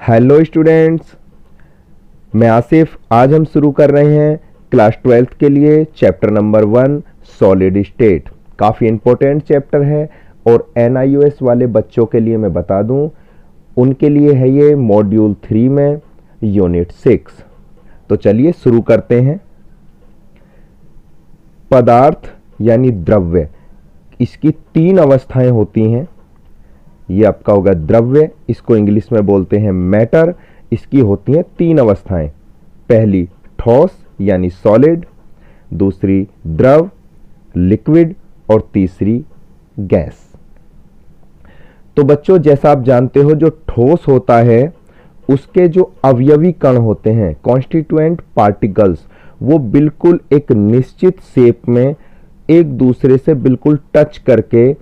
Hello students, मैं आसिफ। आज हम शुरू कर रहे हैं क्लास 12th के लिए चैप्टर नंबर 1 सॉलिड स्टेट। काफ़ी इम्पोर्टेंट चैप्टर है और NIOS वाले बच्चों के लिए मैं बता दूं, उनके लिए है ये मॉड्यूल 3 में यूनिट 6। तो चलिए शुरू करते हैं। पदार्थ यानी द्रव्य, इसकी 3 अवस्थाएं होती हैं। ये आपका होगा द्रव्य, इसको इंग्लिश में बोलते हैं मैटर। इसकी होती हैं 3 अवस्थाएं। पहली ठोस यानी सॉलिड, दूसरी द्रव लिक्विड और तीसरी गैस। तो बच्चों, जैसा आप जानते हो, जो ठोस होता है उसके जो अवयवी कण होते हैं, कॉन्स्टिट्यूएंट पार्टिकल्स, वो बिल्कुल एक निश्चित शेप में एक दूसरे से बिल्कुल टच करके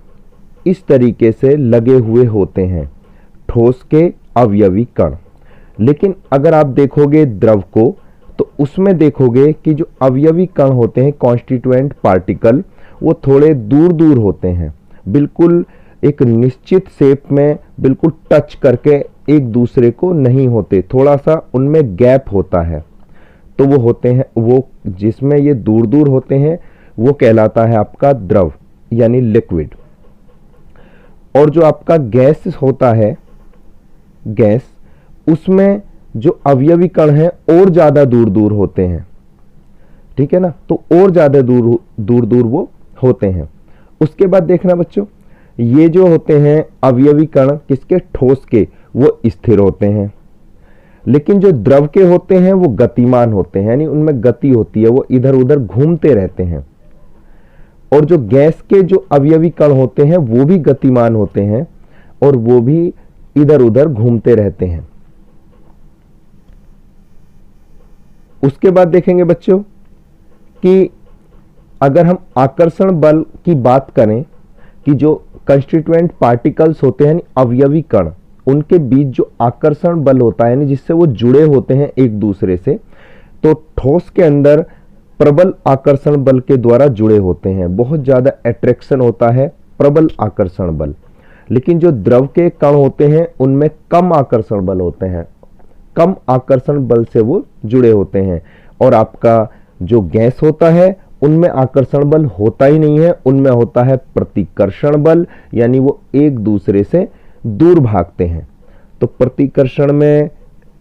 इस तरीके से लगे हुए होते हैं, ठोस के अवयवी कण। लेकिन अगर आप देखोगे द्रव को, तो उसमें देखोगे कि जो अवयवी कण होते हैं, कॉन्स्टिट्यूएंट पार्टिकल, वो थोड़े दूर दूर होते हैं, बिल्कुल एक निश्चित शेप में बिल्कुल टच करके एक दूसरे को नहीं होते, थोड़ा सा उनमें गैप होता है। तो वो होते हैं, वो जिसमें ये दूर दूर होते हैं वो कहलाता है आपका द्रव यानी लिक्विड। और जो आपका गैस होता है, गैस, उसमें जो अवयवी कण हैं और ज़्यादा दूर दूर होते हैं, ठीक है ना। तो और ज़्यादा दूर दूर वो होते हैं। उसके बाद देखना बच्चों, ये जो होते हैं अवयवी कण किसके, ठोस के, वो स्थिर होते हैं। लेकिन जो द्रव के होते हैं वो गतिमान होते हैं, यानी उनमें गति होती है, वो इधर उधर घूमते रहते हैं। और जो गैस के जो अवयवी कण होते हैं वो भी गतिमान होते हैं और वो भी इधर उधर घूमते रहते हैं। उसके बाद देखेंगे बच्चों कि अगर हम आकर्षण बल की बात करें, कि जो कंस्टिट्यूएंट पार्टिकल्स होते हैं, अवयवी कण, उनके बीच जो आकर्षण बल होता है, यानी जिससे वो जुड़े होते हैं एक दूसरे से, तो ठोस के अंदर प्रबल आकर्षण बल के द्वारा जुड़े होते हैं, बहुत ज़्यादा अट्रैक्शन होता है, प्रबल आकर्षण बल। लेकिन जो द्रव के कण होते हैं उनमें कम आकर्षण बल होते हैं, कम आकर्षण बल से वो जुड़े होते हैं। और आपका जो गैस होता है उनमें आकर्षण बल होता ही नहीं है, उनमें होता है प्रतिकर्षण बल, यानी वो एक दूसरे से दूर भागते हैं। तो प्रतिकर्षण में,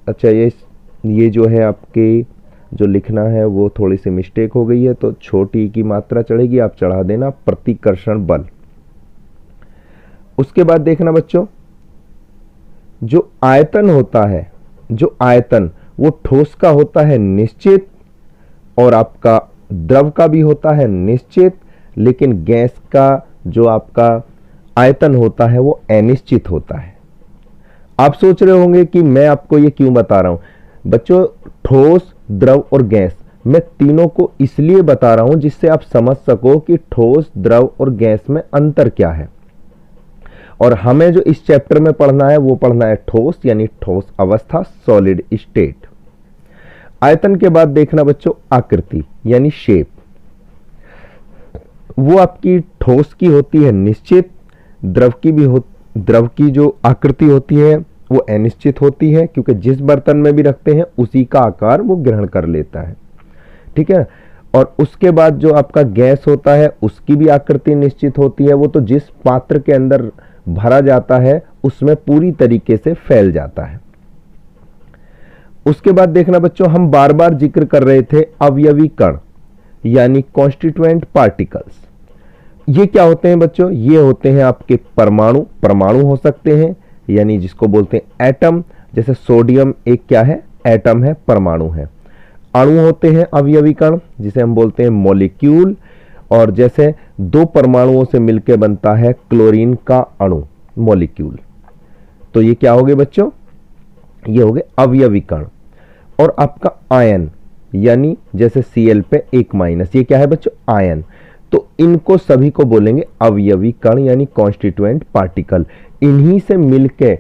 अच्छा, ये जो है आपके जो लिखना है वो थोड़ी सी मिस्टेक हो गई है, तो छोटी की मात्रा चढ़ेगी, आप चढ़ा देना प्रतिकर्षण बल। उसके बाद देखना बच्चों, जो आयतन होता है, जो आयतन, वो ठोस का होता है निश्चित और आपका द्रव का भी होता है निश्चित। लेकिन गैस का जो आपका आयतन होता है वो अनिश्चित होता है। आप सोच रहे होंगे कि मैं आपको ये क्यों बता रहा हूं। बच्चों, ठोस, द्रव और गैस, मैं तीनों को इसलिए बता रहा हूं जिससे आप समझ सको कि ठोस, द्रव और गैस में अंतर क्या है। और हमें जो इस चैप्टर में पढ़ना है वो पढ़ना है ठोस यानी ठोस अवस्था, सॉलिड स्टेट। आयतन के बाद देखना बच्चों आकृति यानी शेप। वो आपकी ठोस की होती है निश्चित, द्रव की जो आकृति होती है वो अनिश्चित होती है, क्योंकि जिस बर्तन में भी रखते हैं उसी का आकार वो ग्रहण कर लेता है, ठीक है। और उसके बाद जो आपका गैस होता है उसकी भी आकृति निश्चित होती है, वो तो जिस पात्र के अंदर भरा जाता है उसमें पूरी तरीके से फैल जाता है। उसके बाद देखना बच्चों, हम बार बार जिक्र कर रहे थे अवयवी कण यानी कॉन्स्टिट्यूएंट पार्टिकल्स। ये क्या होते हैं बच्चों, ये होते हैं आपके परमाणु। परमाणु हो सकते हैं, यानी जिसको बोलते हैं एटम, जैसे सोडियम एक क्या है, एटम है, परमाणु है। अणु होते हैं अवयवी कण, जिसे हम बोलते हैं मॉलिक्यूल। और जैसे 2 परमाणुओं से मिलकर बनता है क्लोरीन का अणु, मॉलिक्यूल। तो ये क्या हो गए बच्चों, ये हो गए अवयवी कण। और आपका आयन, यानी जैसे Cl पे 1-, ये क्या है बच्चों, आयन। तो इनको सभी को बोलेंगे अवयवी कण यानी कॉन्स्टिट्यूएंट पार्टिकल। इन्हीं से मिलके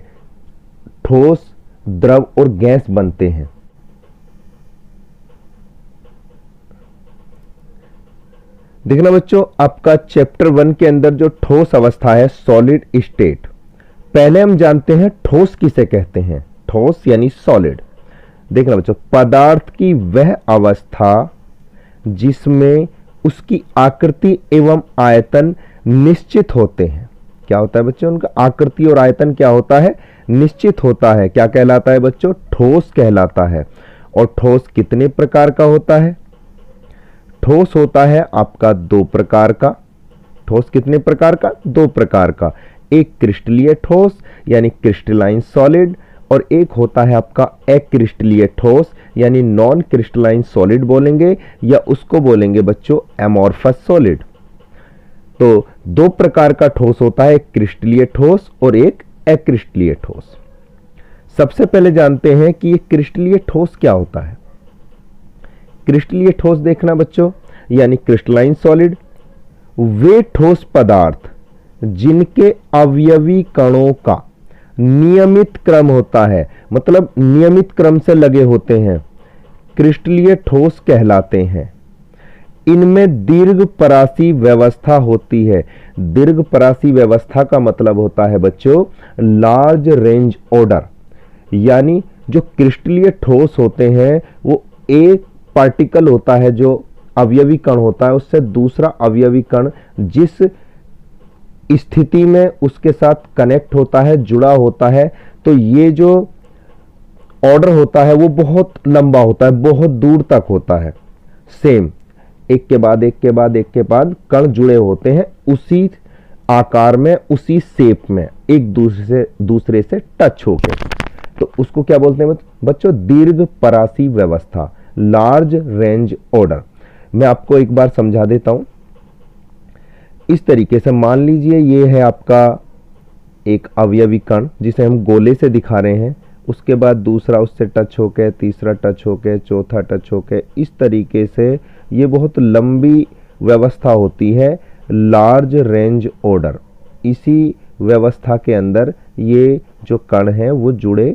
ठोस, द्रव और गैस बनते हैं। देखना बच्चों, आपका चैप्टर 1 के अंदर जो ठोस अवस्था है, सॉलिड स्टेट, पहले हम जानते हैं ठोस किसे कहते हैं। ठोस यानी सॉलिड। देखना बच्चों, पदार्थ की वह अवस्था जिसमें उसकी आकृति एवं आयतन निश्चित होते हैं। क्या होता है बच्चों? उनका आकृति और आयतन क्या होता है? निश्चित होता है। क्या कहलाता है बच्चों? ठोस कहलाता है। और ठोस कितने प्रकार का होता है? ठोस होता है आपका दो प्रकार का। ठोस कितने प्रकार का? दो प्रकार का। एक क्रिस्टलीय ठोस यानी क्रिस्टलाइन सॉलिड, और एक होता है आपका अक्रिस्टलीय ठोस यानी नॉन क्रिस्टलाइन सॉलिड बोलेंगे, या उसको बोलेंगे बच्चों एमॉर्फस सॉलिड। तो दो प्रकार का ठोस होता है, एक क्रिस्टलीय ठोस और एक अक्रिस्टलीय ठोस। सबसे पहले जानते हैं कि ये क्रिस्टलीय ठोस क्या होता है। क्रिस्टलीय ठोस देखना बच्चों, यानी क्रिस्टलाइन सॉलिड वे ठोस पदार्थ जिनके अवयवी कणों का नियमित क्रम होता है, मतलब नियमित क्रम से लगे होते हैं, क्रिस्टलीय ठोस कहलाते हैं। इनमें दीर्घपरासी व्यवस्था होती है। दीर्घपरासी व्यवस्था का मतलब होता है बच्चों लार्ज रेंज ऑर्डर, यानी जो क्रिस्टलीय ठोस होते हैं वो एक पार्टिकल होता है जो अवयवी कण होता है, उससे दूसरा अवयवी कण जिस स्थिति में उसके साथ कनेक्ट होता है, जुड़ा होता है, तो ये जो ऑर्डर होता है वो बहुत लंबा होता है, बहुत दूर तक होता है। सेम एक के बाद एक के बाद एक के बाद कण जुड़े होते हैं उसी आकार में, उसी शेप में, एक दूसरे से टच होके। तो उसको क्या बोलते हैं बच्चों? दीर्घपरासी व्यवस्था, लार्ज रेंज ऑर्डर। मैं आपको एक बार समझा देता हूं। इस तरीके से मान लीजिए ये है आपका एक अवयवी कण जिसे हम गोले से दिखा रहे हैं, उसके बाद दूसरा उससे टच होके, तीसरा टच होके, चौथा टच होके, इस तरीके से ये बहुत लंबी व्यवस्था होती है, लार्ज रेंज ऑर्डर। इसी व्यवस्था के अंदर ये जो कण हैं वो जुड़े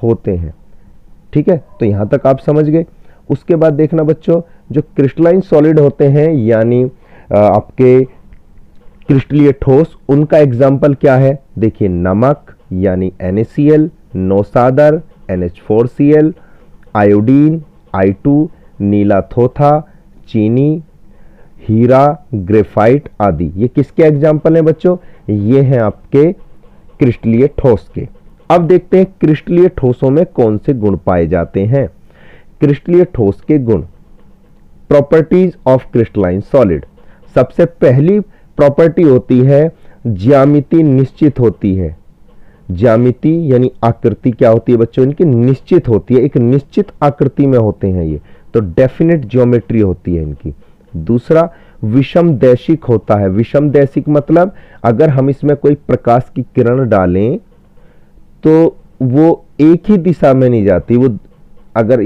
होते हैं। ठीक है, तो यहां तक आप समझ गए। उसके बाद देखना बच्चों, जो क्रिस्टलाइन सॉलिड होते हैं यानी आपके क्रिस्टलीय ठोस, उनका एग्जाम्पल क्या है? देखिए, नमक यानी NaCl, नौसादर NH4Cl, आयोडीन I2, नीला थोथा, चीनी, हीरा, ग्रेफाइट आदि। ये किसके एग्जाम्पल हैं बच्चों? ये हैं आपके क्रिस्टलीय ठोस के। अब देखते हैं क्रिस्टलीय ठोसों में कौन से गुण पाए जाते हैं। क्रिस्टलीय ठोस के गुण, प्रॉपर्टीज ऑफ क्रिस्टलाइन सॉलिड। सबसे पहली प्रॉपर्टी होती है ज्यामिति निश्चित होती है। ज्यामिति यानी आकृति क्या होती है बच्चों? इनकी निश्चित होती है, एक निश्चित आकृति में होते हैं ये, तो डेफिनेट ज्योमेट्री होती है इनकी। दूसरा, विषमदैशिक होता है। विषमदैशिक मतलब अगर हम इसमें कोई प्रकाश की किरण डालें तो वो एक ही दिशा में नहीं जाती, वो अगर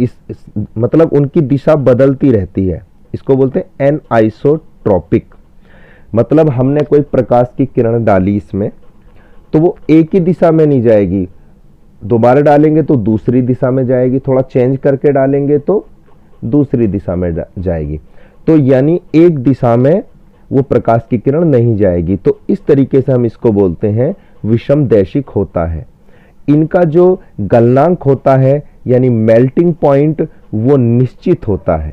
मतलब उनकी दिशा बदलती रहती है। इसको बोलते हैं एनआइसोट्रॉपिक, मतलब हमने कोई प्रकाश की किरण डाली इसमें तो वो एक ही दिशा में नहीं जाएगी, दोबारा डालेंगे तो दूसरी दिशा में जाएगी, थोड़ा चेंज करके डालेंगे तो दूसरी दिशा में जाएगी। तो यानी एक दिशा में वो प्रकाश की किरण नहीं जाएगी। तो इस तरीके से हम इसको बोलते हैं विषमदैशिक होता है। इनका जो गलनांक होता है यानी मेल्टिंग पॉइंट वो निश्चित होता है।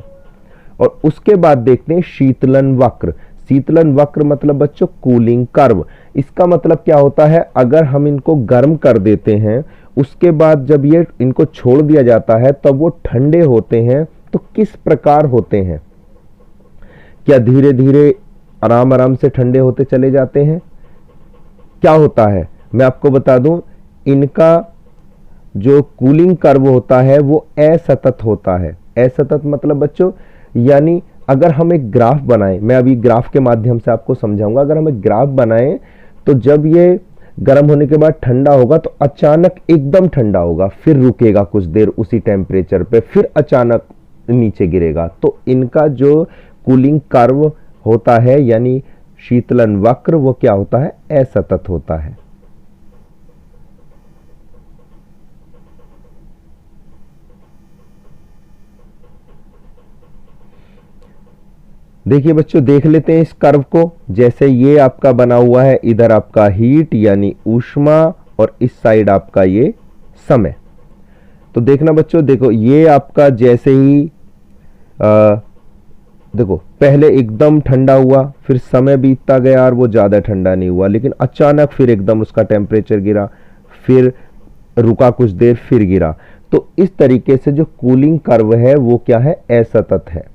और उसके बाद देखते हैं शीतलन वक्र। शीतलन वक्र मतलब बच्चों कूलिंग कर्व। इसका मतलब क्या होता है? अगर हम इनको गर्म कर देते हैं उसके बाद जब ये इनको छोड़ दिया जाता है तब वो ठंडे होते हैं, तो किस प्रकार होते हैं? क्या धीरे धीरे आराम आराम से ठंडे होते चले जाते हैं? क्या होता है मैं आपको बता दूं, इनका जो कूलिंग कर्व होता है वो असतत होता है। असतत मतलब बच्चों यानी अगर हम एक ग्राफ बनाएं, मैं अभी ग्राफ के माध्यम से आपको समझाऊंगा। अगर हम एक ग्राफ बनाएं तो जब ये गर्म होने के बाद ठंडा होगा तो अचानक एकदम ठंडा होगा, फिर रुकेगा कुछ देर उसी टेम्परेचर पे, फिर अचानक नीचे गिरेगा। तो इनका जो कूलिंग कर्व होता है यानी शीतलन वक्र वो क्या होता है? असतत होता है। देखिए बच्चों, देख लेते हैं इस कर्व को। जैसे ये आपका बना हुआ है, इधर आपका हीट यानी ऊष्मा और इस साइड आपका ये समय। तो देखना बच्चों, देखो ये आपका जैसे ही देखो पहले एकदम ठंडा हुआ, फिर समय बीतता गया और वो ज़्यादा ठंडा नहीं हुआ, लेकिन अचानक फिर एकदम उसका टेम्परेचर गिरा, फिर रुका कुछ देर, फिर गिरा। तो इस तरीके से जो कूलिंग कर्व है वो क्या है, असतत है।